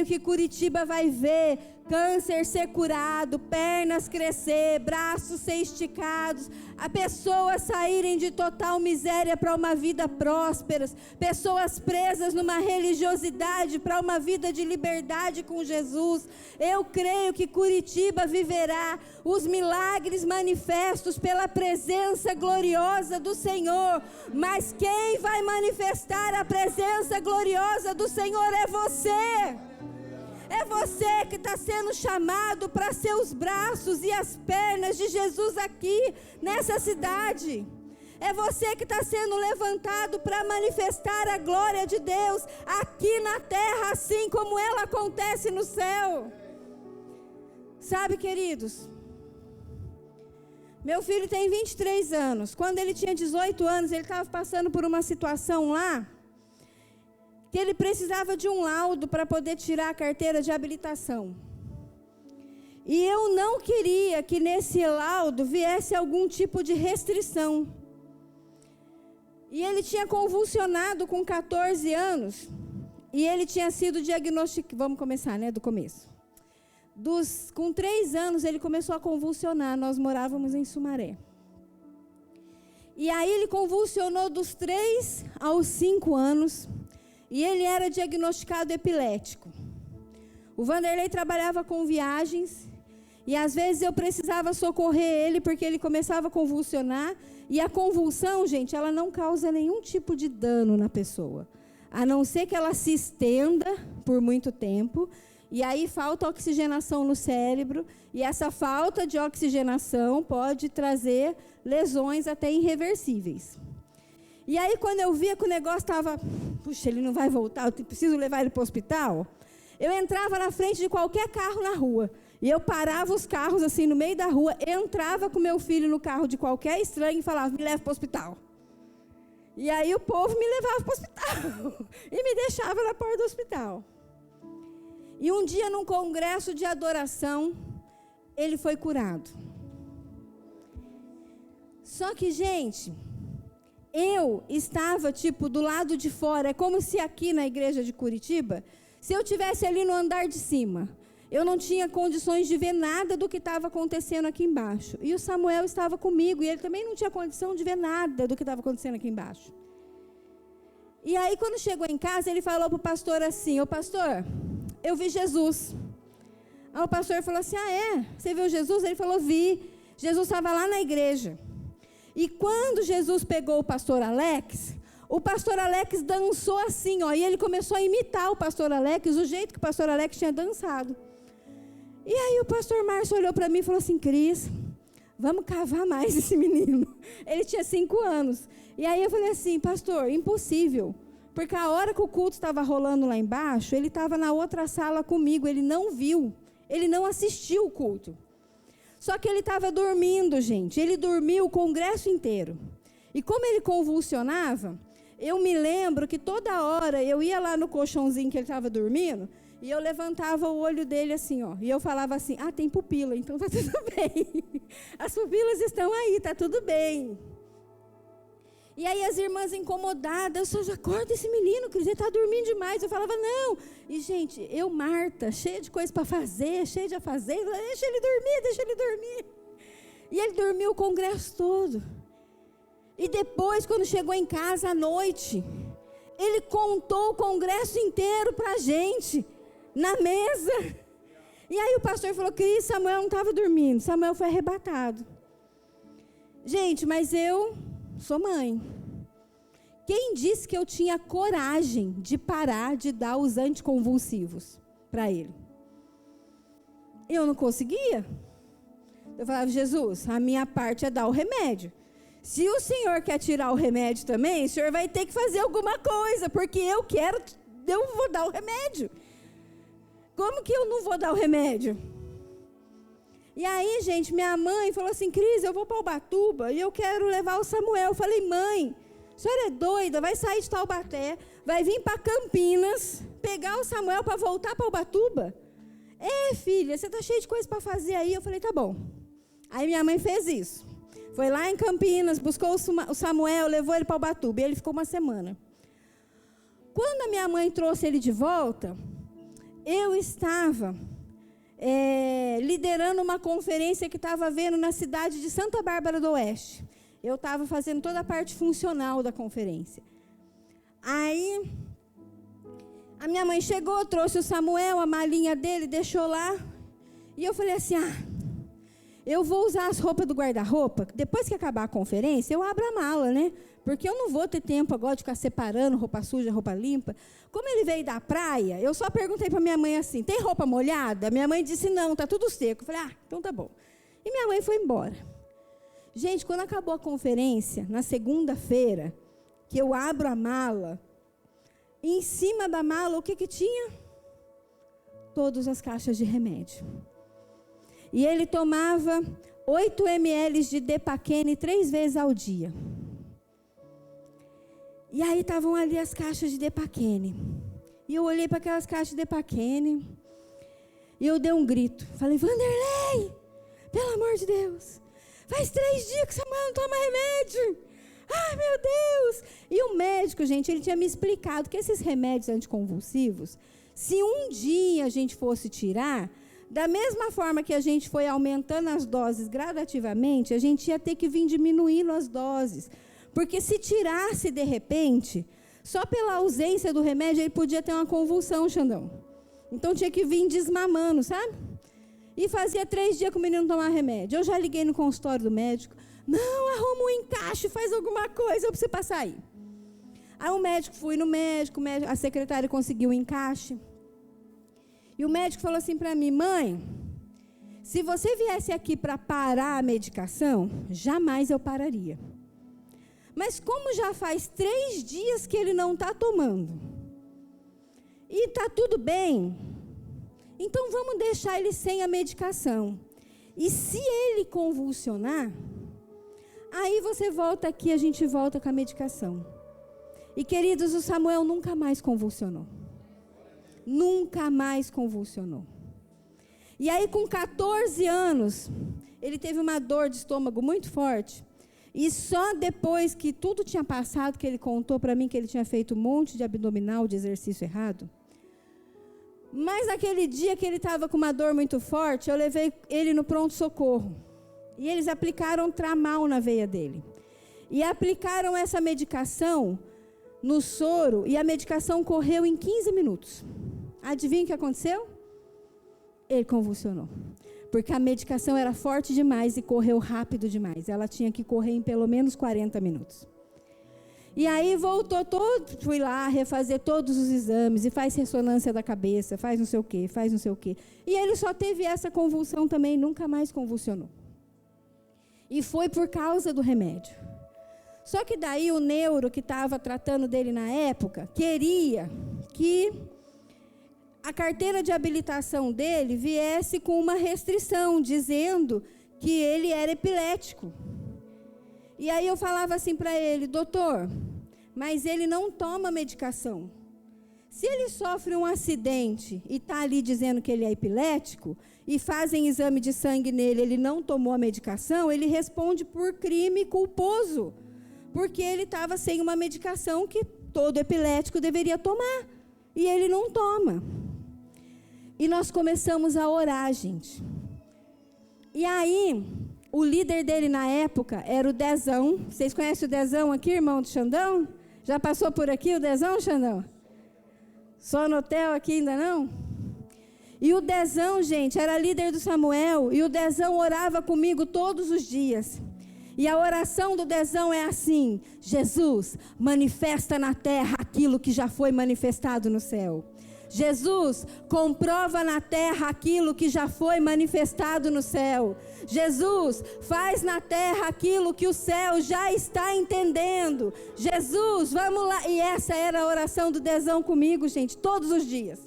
que Curitiba vai ver câncer ser curado, pernas crescer, braços ser esticados, a pessoas saírem de total miséria para uma vida próspera, pessoas presas numa religiosidade para uma vida de liberdade com Jesus. Eu creio que Curitiba viverá os milagres manifestos pela presença gloriosa do Senhor, mas quem vai manifestar a presença gloriosa do Senhor é você. É você que está sendo chamado para ser os braços e as pernas de Jesus aqui, nessa cidade. É você que está sendo levantado para manifestar a glória de Deus aqui na terra, assim como ela acontece no céu. Sabe, queridos, meu filho tem 23 anos. Quando ele tinha 18 anos, ele estava passando por uma situação lá, que ele precisava de um laudo para poder tirar a carteira de habilitação. E eu não queria que nesse laudo viesse algum tipo de restrição. E ele tinha convulsionado com 14 anos, e ele tinha sido diagnosticado, vamos começar, do começo. Com 3 anos ele começou a convulsionar, nós morávamos em Sumaré. E aí ele convulsionou dos 3 aos 5 anos, e ele era diagnosticado epilético. O Vanderlei trabalhava com viagens, e às vezes eu precisava socorrer ele, porque ele começava a convulsionar, e a convulsão, gente, ela não causa nenhum tipo de dano na pessoa, a não ser que ela se estenda por muito tempo, e aí falta oxigenação no cérebro, e essa falta de oxigenação pode trazer lesões até irreversíveis. E aí, quando eu via que o negócio estava, puxa, ele não vai voltar, eu preciso levar ele para o hospital, eu entrava na frente de qualquer carro na rua, e eu parava os carros assim no meio da rua, entrava com meu filho no carro de qualquer estranho e falava, me leva para o hospital. E aí o povo me levava para o hospital e me deixava na porta do hospital. E um dia, num congresso de adoração, ele foi curado. Só que, gente, eu estava, do lado de fora. É como se aqui na igreja de Curitiba, se eu estivesse ali no andar de cima, eu não tinha condições de ver nada do que estava acontecendo aqui embaixo. E o Samuel estava comigo, e ele também não tinha condição de ver nada do que estava acontecendo aqui embaixo. E aí, quando chegou em casa, ele falou para o pastor assim: ô pastor, eu vi Jesus. Aí o pastor falou assim: ah, é? Você viu Jesus? Ele falou: vi. Jesus estava lá na igreja. E quando Jesus pegou o pastor Alex dançou assim, ó, e ele começou a imitar o pastor Alex, o jeito que o pastor Alex tinha dançado. E aí o pastor Márcio olhou para mim e falou assim: Cris, vamos cavar mais esse menino. Ele tinha 5 anos. E aí eu falei assim: pastor, impossível. Porque a hora que o culto estava rolando lá embaixo, ele estava na outra sala comigo, ele não viu, ele não assistiu o culto. Só que ele estava dormindo, gente. Ele dormiu o congresso inteiro. E como ele convulsionava, eu me lembro que toda hora eu ia lá no colchãozinho que ele estava dormindo, e eu levantava o olho dele assim, ó. E eu falava assim: ah, tem pupila, então tá tudo bem. As pupilas estão aí, tá tudo bem. E aí as irmãs incomodadas: eu só acorda esse menino, Cris, ele está dormindo demais. Eu falava: não. E, gente, eu, Marta, cheia de coisa para fazer, cheia de afazer, deixa ele dormir. E ele dormiu o congresso todo. E depois, quando chegou em casa à noite, ele contou o congresso inteiro para a gente, na mesa. E aí o pastor falou: Cris, Samuel não estava dormindo, Samuel foi arrebatado. Gente, mas eu sou mãe. Quem disse que eu tinha coragem de parar de dar os anticonvulsivos para ele? Eu não conseguia. Eu falava: Jesus, a minha parte é dar o remédio. Se o senhor quer tirar o remédio também, o senhor vai ter que fazer alguma coisa, porque eu vou dar o remédio. Como que eu não vou dar o remédio? E aí, gente, minha mãe falou assim: Cris, eu vou para Ubatuba e eu quero levar o Samuel. Eu falei: mãe, a senhora é doida, vai sair de Taubaté, vai vir para Campinas, pegar o Samuel para voltar para Ubatuba? É, filha, você está cheia de coisa para fazer aí. Eu falei: tá bom. Aí minha mãe fez isso. Foi lá em Campinas, buscou o Samuel, levou ele para Ubatuba, e ele ficou uma semana. Quando a minha mãe trouxe ele de volta, eu estava liderando uma conferência que estava havendo na cidade de Santa Bárbara do Oeste. Eu estava fazendo toda a parte funcional da conferência. Aí, a minha mãe chegou, trouxe o Samuel, a malinha dele, deixou lá. E eu falei assim: eu vou usar as roupas do guarda-roupa. Depois que acabar a conferência, eu abro a mala, né? Porque eu não vou ter tempo agora de ficar separando roupa suja, roupa limpa. Como ele veio da praia, eu só perguntei para minha mãe assim: tem roupa molhada? Minha mãe disse: não, tá tudo seco. Eu falei: então tá bom. E minha mãe foi embora. Gente, quando acabou a conferência, na segunda-feira, que eu abro a mala, em cima da mala, o que tinha? Todas as caixas de remédio. E ele tomava 8 ml de Depaquene 3 vezes ao dia. E aí estavam ali as caixas de Depaquene. E eu olhei para aquelas caixas de Depaquene. E eu dei um grito. Falei: Vanderlei, pelo amor de Deus, faz 3 dias que Samuel não toma remédio. Ai, meu Deus. E o médico, gente, ele tinha me explicado que esses remédios anticonvulsivos, se um dia a gente fosse tirar, da mesma forma que a gente foi aumentando as doses gradativamente, a gente ia ter que vir diminuindo as doses. Porque se tirasse de repente, só pela ausência do remédio, ele podia ter uma convulsão, Xandão. Então tinha que vir desmamando, sabe? E fazia 3 dias que o menino não tomava remédio. Eu já liguei no consultório do médico: não, arruma um encaixe, faz alguma coisa, eu preciso passar aí. Aí o médico, fui no médico, a secretária conseguiu o encaixe. E o médico falou assim para mim: mãe, se você viesse aqui para parar a medicação, jamais eu pararia. Mas como já faz 3 dias que ele não está tomando, e está tudo bem, então vamos deixar ele sem a medicação. E se ele convulsionar, aí você volta aqui, a gente volta com a medicação. E queridos, o Samuel nunca mais convulsionou. Nunca mais convulsionou. E aí com 14 anos, ele teve uma dor de estômago muito forte. E só depois que tudo tinha passado, que ele contou para mim que ele tinha feito um monte de abdominal, de exercício errado. Mas naquele dia que ele estava com uma dor muito forte, eu levei ele no pronto-socorro. E eles aplicaram Tramal na veia dele. E aplicaram essa medicação no soro, e a medicação correu em 15 minutos. Adivinha o que aconteceu? Ele convulsionou. Porque a medicação era forte demais e correu rápido demais. Ela tinha que correr em pelo menos 40 minutos. E aí voltou todo, fui lá refazer todos os exames, e faz ressonância da cabeça, faz não sei o quê, faz não sei o quê. E ele só teve essa convulsão também, nunca mais convulsionou. E foi por causa do remédio. Só que daí o neuro que estava tratando dele na época, queria que a carteira de habilitação dele viesse com uma restrição, dizendo que ele era epilético. E aí eu falava assim para ele: doutor, mas ele não toma medicação. Se ele sofre um acidente e está ali dizendo que ele é epilético, e fazem exame de sangue nele, ele não tomou a medicação, ele responde por crime culposo, porque ele estava sem uma medicação que todo epilético deveria tomar, e ele não toma. E nós começamos a orar, gente. E aí, o líder dele na época era o Dezão. Vocês conhecem o Dezão aqui, irmão do Xandão? Já passou por aqui o Dezão, Xandão? Só no hotel aqui ainda não? E o Dezão, gente, era líder do Samuel. E o Dezão orava comigo todos os dias. E a oração do Dezão é assim: Jesus, manifesta na terra aquilo que já foi manifestado no céu. Jesus, comprova na terra aquilo que já foi manifestado no céu. Jesus, faz na terra aquilo que o céu já está entendendo. Jesus, vamos lá. E essa era a oração do Dezão comigo, gente, todos os dias.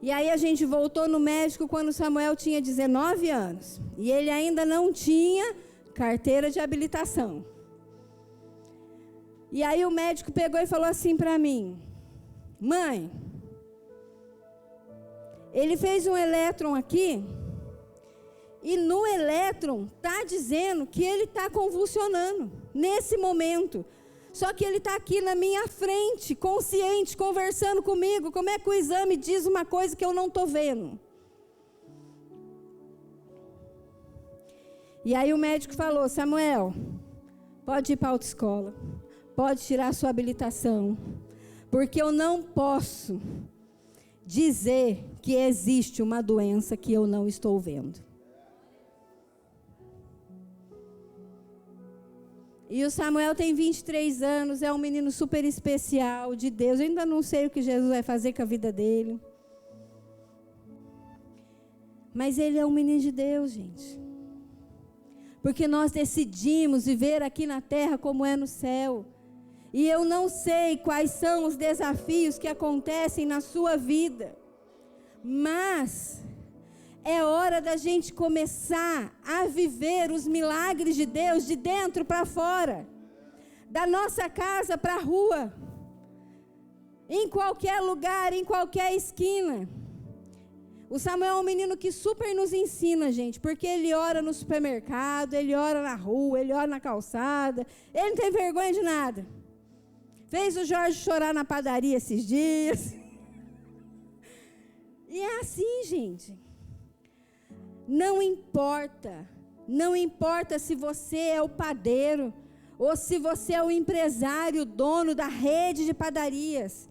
E aí a gente voltou no médico quando Samuel tinha 19 anos. E ele ainda não tinha carteira de habilitação. E aí o médico pegou e falou assim para mim: mãe, ele fez um elétron aqui, e no elétron está dizendo que ele está convulsionando, nesse momento. Só que ele está aqui na minha frente, consciente, conversando comigo. Como é que o exame diz uma coisa que eu não estou vendo? E aí o médico falou: Samuel, pode ir para a autoescola. Pode tirar a sua habilitação, porque eu não posso dizer que existe uma doença que eu não estou vendo. E o Samuel tem 23 anos, é um menino super especial de Deus. Eu ainda não sei o que Jesus vai fazer com a vida dele. Mas ele é um menino de Deus, gente. Porque nós decidimos viver aqui na terra como é no céu. E eu não sei quais são os desafios que acontecem na sua vida, mas é hora da gente começar a viver os milagres de Deus de dentro para fora, da nossa casa para a rua, em qualquer lugar, em qualquer esquina. O Samuel é um menino que super nos ensina, gente, porque ele ora no supermercado, ele ora na rua, ele ora na calçada, ele não tem vergonha de nada. Fez o Jorge chorar na padaria esses dias. E é assim, gente. Não importa se você é o padeiro, ou se você é o empresário, dono da rede de padarias.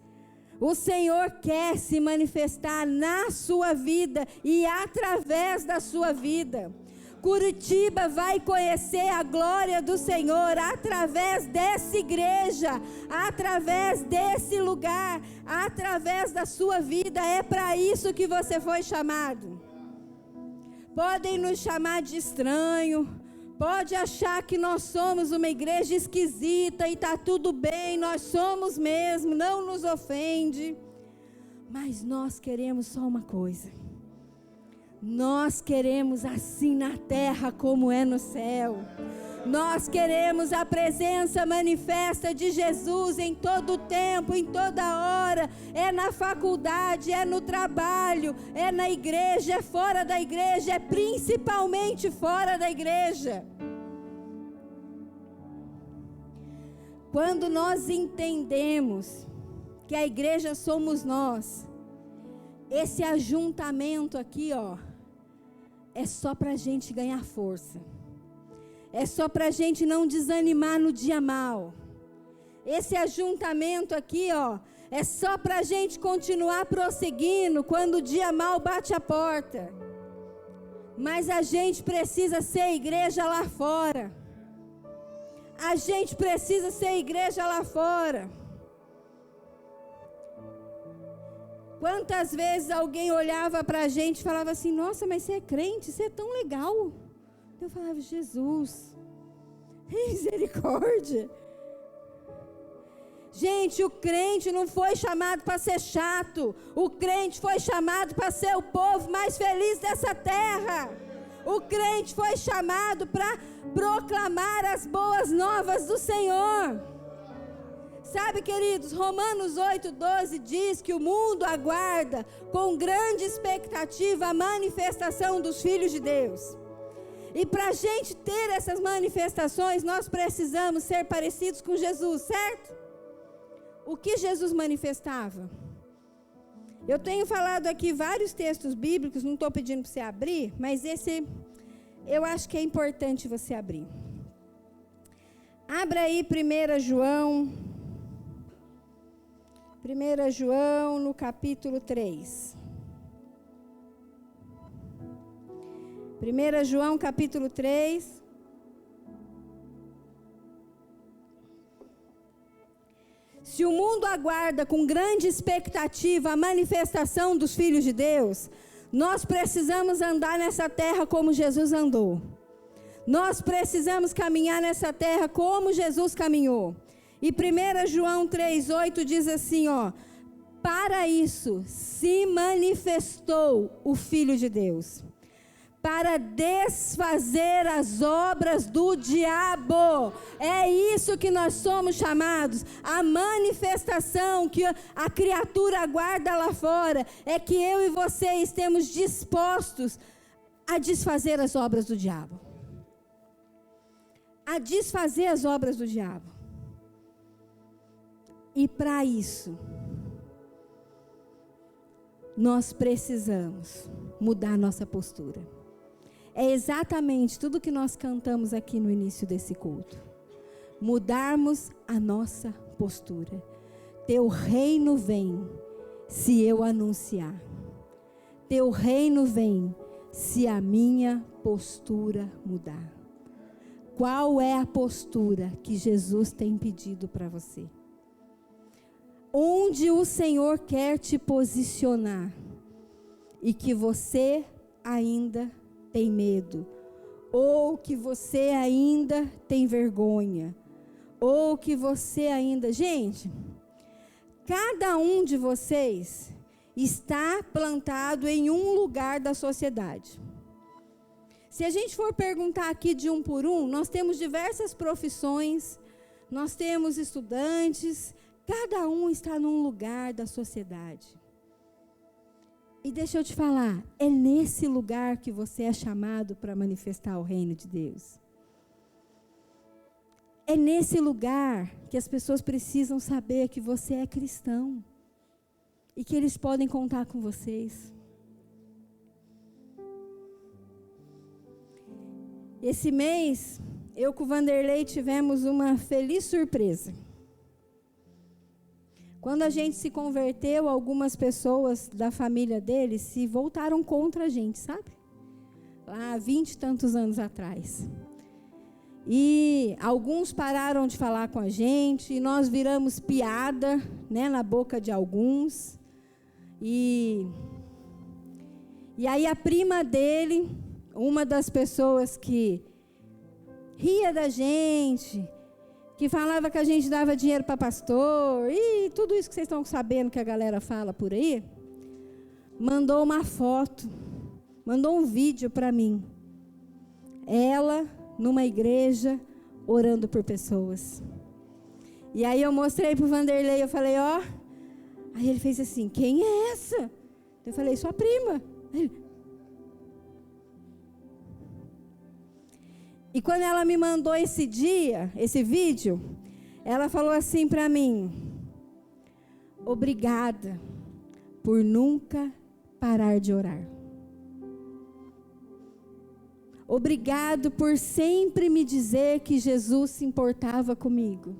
O Senhor quer se manifestar na sua vida e através da sua vida. Curitiba vai conhecer a glória do Senhor através dessa igreja, através desse lugar, através da sua vida. É para isso que você foi chamado. Podem nos chamar de estranho, pode achar que nós somos uma igreja esquisita e está tudo bem, nós somos mesmo, não nos ofende. Mas nós queremos só uma coisa. Nós queremos assim na terra como é no céu. Nós queremos a presença manifesta de Jesus em todo o tempo, em toda hora. É na faculdade, é no trabalho, é na igreja, é fora da igreja, é principalmente fora da igreja. Quando nós entendemos que a igreja somos nós, esse ajuntamento aqui, ó, é só para a gente ganhar força. É só para a gente não desanimar no dia mal. Esse ajuntamento aqui, ó, é só para a gente continuar prosseguindo quando o dia mal bate a porta. Mas a gente precisa ser igreja lá fora. A gente precisa ser igreja lá fora. Quantas vezes alguém olhava para a gente e falava assim: nossa, mas você é crente, você é tão legal. Eu falava: Jesus, misericórdia. Gente, o crente não foi chamado para ser chato. O crente foi chamado para ser o povo mais feliz dessa terra. O crente foi chamado para proclamar as boas novas do Senhor. Sabe, queridos, Romanos 8:12 diz que o mundo aguarda com grande expectativa a manifestação dos filhos de Deus. E para a gente ter essas manifestações, nós precisamos ser parecidos com Jesus, certo? O que Jesus manifestava? Eu tenho falado aqui vários textos bíblicos, não estou pedindo para você abrir, mas esse eu acho que é importante você abrir. Abra aí 1 João no capítulo 3. 1 João capítulo 3. Se o mundo aguarda com grande expectativa a manifestação dos filhos de Deus, nós precisamos andar nessa terra como Jesus andou. Nós precisamos caminhar nessa terra como Jesus caminhou. E 1 João 3,8 diz assim, ó: para isso se manifestou o Filho de Deus, para desfazer as obras do diabo. É isso que nós somos chamados. A manifestação que a criatura aguarda lá fora é que eu e você estemos dispostos a desfazer as obras do diabo. A desfazer as obras do diabo. E para isso, nós precisamos mudar nossa postura. É exatamente tudo que nós cantamos aqui no início desse culto. Mudarmos a nossa postura. Teu reino vem se eu anunciar. Teu reino vem se a minha postura mudar. Qual é a postura que Jesus tem pedido para você? Onde o Senhor quer te posicionar e que você ainda tem medo, ou que você ainda tem vergonha, ou que você ainda... Gente, cada um de vocês está plantado em um lugar da sociedade. Se a gente for perguntar aqui de um por um, nós temos diversas profissões, nós temos estudantes, cada um está num lugar da sociedade. E deixa eu te falar, é nesse lugar que você é chamado para manifestar o reino de Deus. É nesse lugar que as pessoas precisam saber que você é cristão. E que eles podem contar com vocês. Esse mês, eu com o Vanderlei tivemos uma feliz surpresa. Quando a gente se converteu, algumas pessoas da família dele se voltaram contra a gente, sabe? Lá há 20 e tantos anos atrás. E alguns pararam de falar com a gente, e nós viramos piada, né, na boca de alguns. E aí a prima dele, uma das pessoas que ria da gente, que falava que a gente dava dinheiro para pastor, e tudo isso que vocês estão sabendo que a galera fala por aí, mandou uma foto, mandou um vídeo para mim. Ela, numa igreja, orando por pessoas. E aí eu mostrei para o Vanderlei, eu falei, ó. Aí ele fez assim, quem é essa? Eu falei, sua prima. Ele... E quando ela me mandou esse vídeo, ela falou assim para mim, obrigada por nunca parar de orar. Obrigado por sempre me dizer que Jesus se importava comigo.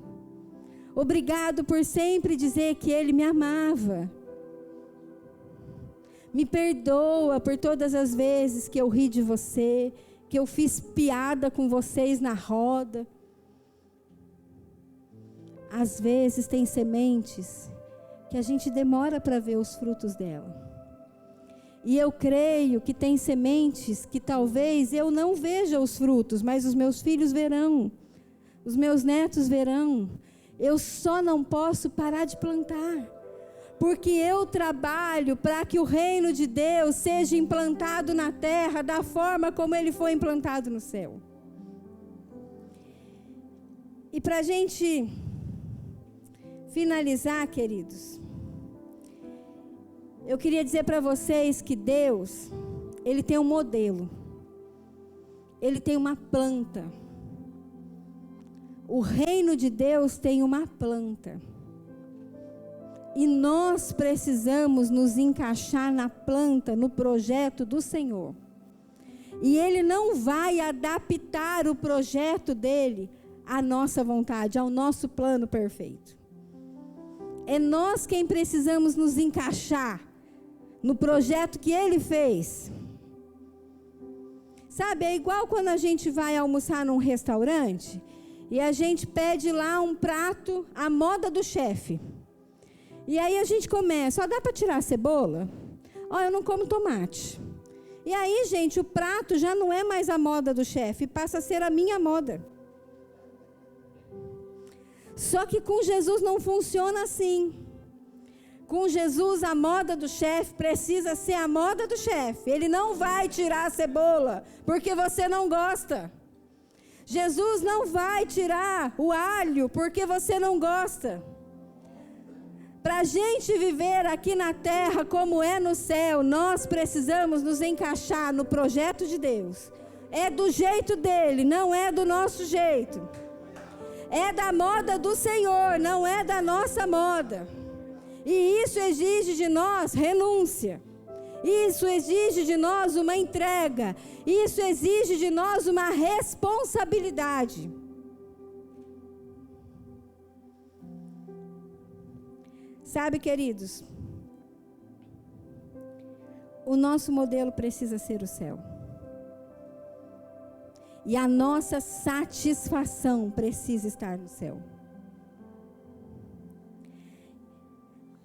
Obrigado por sempre dizer que Ele me amava. Me perdoa por todas as vezes que eu ri de você, que eu fiz piada com vocês na roda. Às vezes tem sementes que a gente demora para ver os frutos dela. E eu creio que tem sementes que talvez eu não veja os frutos, mas os meus filhos verão, os meus netos verão. Eu só não posso parar de plantar, porque eu trabalho para que o reino de Deus seja implantado na terra da forma como ele foi implantado no céu. E para a gente finalizar, queridos, eu queria dizer para vocês que Deus, Ele tem um modelo, Ele tem uma planta. O reino de Deus tem uma planta. E nós precisamos nos encaixar na planta, no projeto do Senhor. E Ele não vai adaptar o projeto dEle à nossa vontade, ao nosso plano perfeito. É nós quem precisamos nos encaixar no projeto que Ele fez. Sabe, é igual quando a gente vai almoçar num restaurante e a gente pede lá um prato à moda do chefe. E aí a gente começa, ó, dá para tirar a cebola? Ó, eu não como tomate. E aí, gente, o prato já não é mais a moda do chefe, passa a ser a minha moda. Só que com Jesus não funciona assim. Com Jesus, a moda do chefe precisa ser a moda do chefe. Ele não vai tirar a cebola porque você não gosta. Jesus não vai tirar o alho porque você não gosta. Para a gente viver aqui na terra como é no céu, nós precisamos nos encaixar no projeto de Deus. É do jeito dele, não é do nosso jeito. É da moda do Senhor, não é da nossa moda. E isso exige de nós renúncia. Isso exige de nós uma entrega. Isso exige de nós uma responsabilidade. Sabe, queridos, o nosso modelo precisa ser o céu. E a nossa satisfação precisa estar no céu.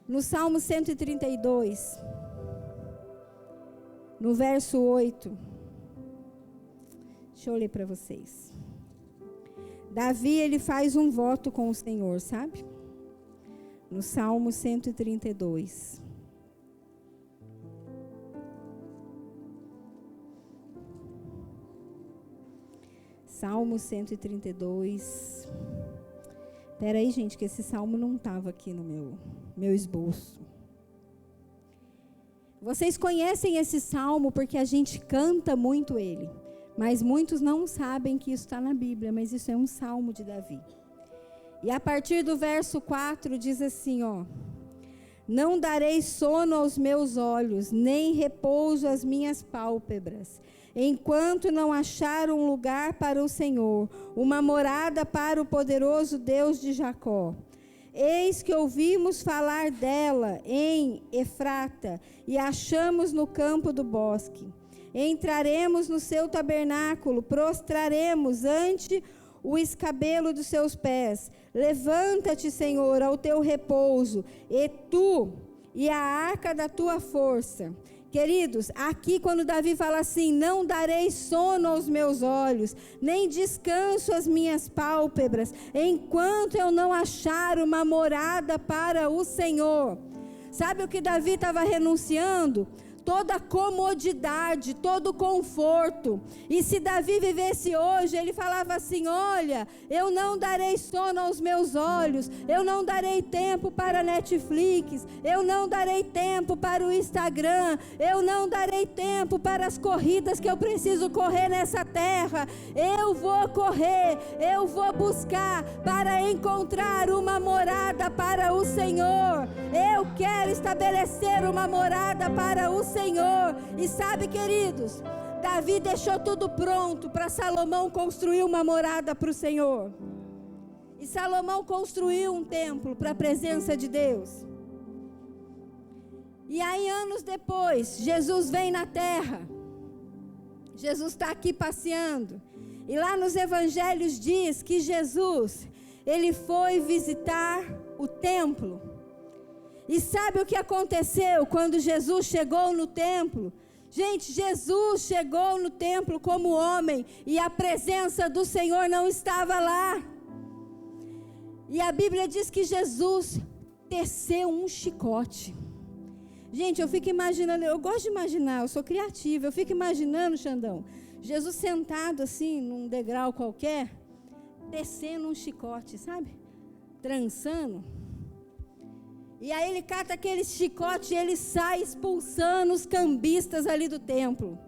No Salmo 132, no verso 8, deixa eu ler para vocês. Davi, ele faz um voto com o Senhor, sabe? No Salmo 132. Salmo 132. Espera aí, gente, que esse salmo não estava aqui no meu esboço. Vocês conhecem esse salmo porque a gente canta muito ele. Mas muitos não sabem que isso está na Bíblia, mas isso é um salmo de Davi. E a partir do verso 4 diz assim, ó: não darei sono aos meus olhos, nem repouso às minhas pálpebras, enquanto não achar um lugar para o Senhor, uma morada para o poderoso Deus de Jacó. Eis que ouvimos falar dela em Efrata, e achamos no campo do bosque. Entraremos no seu tabernáculo, prostraremos ante o escabelo dos seus pés. Levanta-te, Senhor, ao teu repouso, e tu e a arca da tua força. Queridos, aqui quando Davi fala assim, não darei sono aos meus olhos, nem descanso às minhas pálpebras, enquanto eu não achar uma morada para o Senhor. Sabe o que Davi estava renunciando? toda comodidade, todo conforto. E se Davi vivesse hoje, ele falava assim: olha, eu não darei sono aos meus olhos, eu não darei tempo para Netflix, eu não darei tempo para o Instagram, eu não darei tempo para as corridas que eu preciso correr nessa terra. Eu vou correr, eu vou buscar para encontrar uma morada para o Senhor. Eu quero estabelecer uma morada para o Senhor. E sabe, queridos, Davi deixou tudo pronto para Salomão construir uma morada para o Senhor. E Salomão construiu um templo para a presença de Deus. E aí, anos depois, Jesus vem na terra. Jesus está aqui passeando. E lá nos evangelhos diz que Jesus, ele foi visitar o templo. E sabe o que aconteceu quando Jesus chegou no templo? Gente, Jesus chegou no templo como homem e a presença do Senhor não estava lá. E a Bíblia diz que Jesus teceu um chicote. Gente, eu fico imaginando, eu gosto de imaginar, eu sou criativa, eu fico imaginando, Xandão, Jesus sentado assim, num degrau qualquer, tecendo um chicote, sabe? Trançando. E aí ele cata aquele chicote e ele sai expulsando os cambistas ali do templo.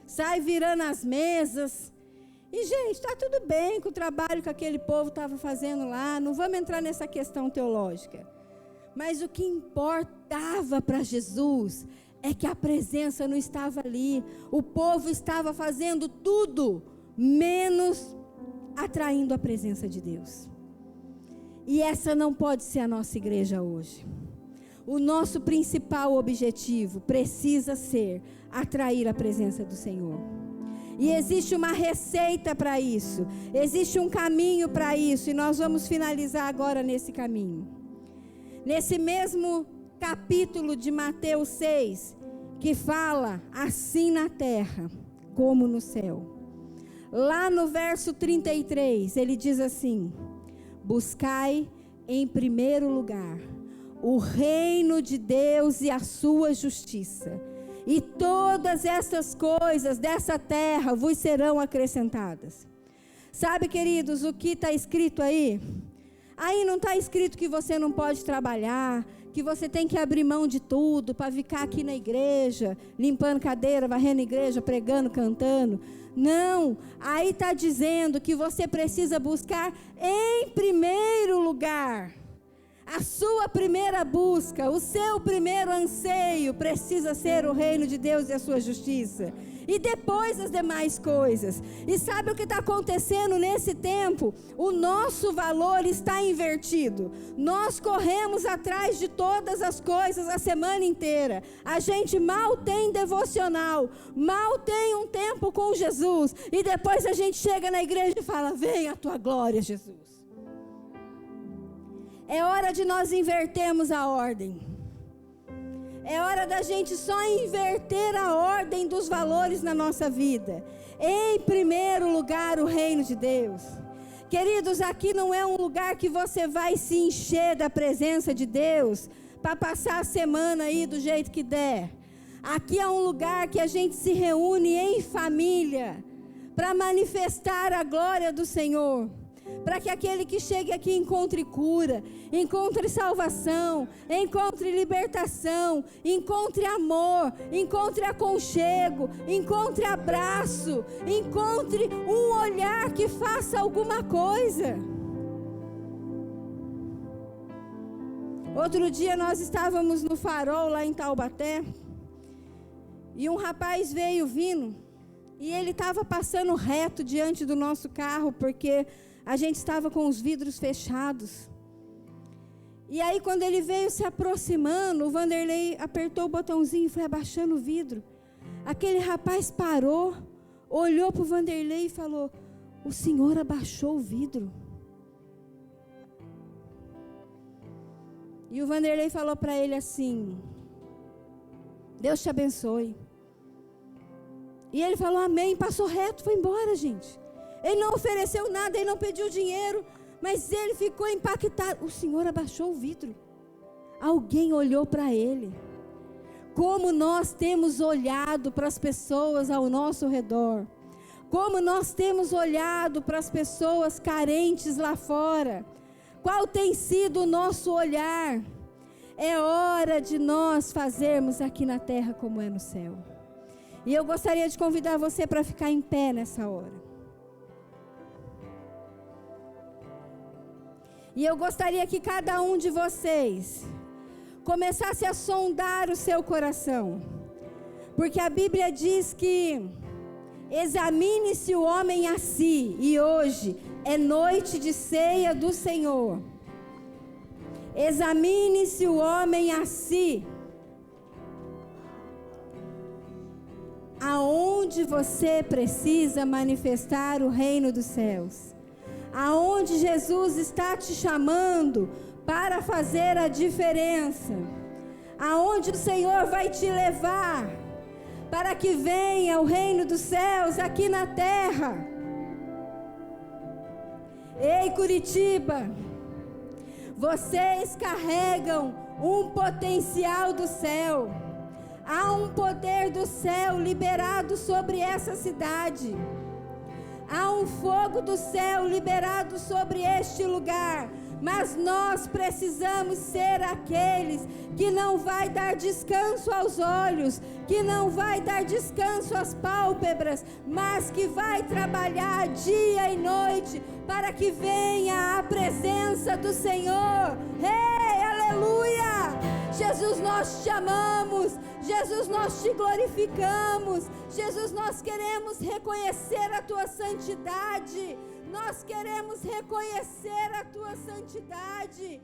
Sai virando as mesas. E, gente, está tudo bem com o trabalho que aquele povo estava fazendo lá. Não vamos entrar nessa questão teológica. Mas o que importava para Jesus é que a presença não estava ali. O povo estava fazendo tudo, menos atraindo a presença de Deus. E essa não pode ser a nossa igreja hoje. O nosso principal objetivo precisa ser atrair a presença do Senhor. E existe uma receita para isso. Existe um caminho para isso. E nós vamos finalizar agora nesse caminho. Nesse mesmo capítulo de Mateus 6, que fala assim na terra como no céu. Lá no verso 33, ele diz assim: buscai em primeiro lugar o reino de Deus e a sua justiça, e todas essas coisas dessa terra vos serão acrescentadas. Sabe, queridos, o que está escrito aí? Aí não está escrito que você não pode trabalhar, que você tem que abrir mão de tudo para ficar aqui na igreja, limpando cadeira, varrendo igreja, pregando, cantando. Não, aí está dizendo que você precisa buscar em primeiro lugar. A sua primeira busca, o seu primeiro anseio precisa ser o reino de Deus e a sua justiça. E depois as demais coisas. E sabe o que está acontecendo nesse tempo? O nosso valor está invertido. Nós corremos atrás de todas as coisas a semana inteira. A gente mal tem devocional, mal tem um tempo com Jesus. E depois a gente chega na igreja e fala: vem a tua glória, Jesus. É hora de nós invertermos a ordem. É hora da gente só inverter a ordem dos valores na nossa vida. Em primeiro lugar, o reino de Deus. Queridos, aqui não é um lugar que você vai se encher da presença de Deus para passar a semana aí do jeito que der. Aqui é um lugar que a gente se reúne em família para manifestar a glória do Senhor. Para que aquele que chegue aqui encontre cura, encontre salvação, encontre libertação, encontre amor, encontre aconchego, encontre abraço, encontre um olhar que faça alguma coisa. Outro dia nós estávamos no Farol lá em Taubaté e um rapaz veio vindo e ele estava passando reto diante do nosso carro porque a gente estava com os vidros fechados. E aí quando ele veio se aproximando, o Vanderlei apertou o botãozinho e foi abaixando o vidro. Aquele rapaz parou, olhou para o Vanderlei e falou: o senhor abaixou o vidro? E o Vanderlei falou para ele assim: Deus te abençoe. E ele falou amém, passou reto, foi embora, gente. Ele não ofereceu nada, ele não pediu dinheiro, mas ele ficou impactado. O senhor abaixou o vidro. Alguém olhou para ele. como nós temos olhado para as pessoas ao nosso redor, como nós temos olhado para as pessoas carentes lá fora, qual tem sido o nosso olhar. É hora de nós fazermos aqui na terra como é no céu. E eu gostaria de convidar você para ficar em pé nessa hora. E eu gostaria que cada um de vocês começasse a sondar o seu coração. Porque a Bíblia diz que examine-se o homem a si. E hoje é noite de ceia do Senhor. Examine-se o homem a si. Aonde você precisa manifestar o reino dos céus? Aonde Jesus está te chamando para fazer a diferença? Aonde o Senhor vai te levar para que venha o reino dos céus aqui na terra? Ei, Curitiba, vocês carregam um potencial do céu. Há um poder do céu liberado sobre essa cidade. Há um fogo do céu liberado sobre este lugar. Mas nós precisamos ser aqueles que não vai dar descanso aos olhos, que não vai dar descanso às pálpebras, mas que vai trabalhar dia e noite para que venha a presença do Senhor. Ei, aleluia! Jesus, nós te amamos. Jesus, nós te glorificamos. Jesus, nós queremos reconhecer a tua santidade. Nós queremos reconhecer a tua santidade.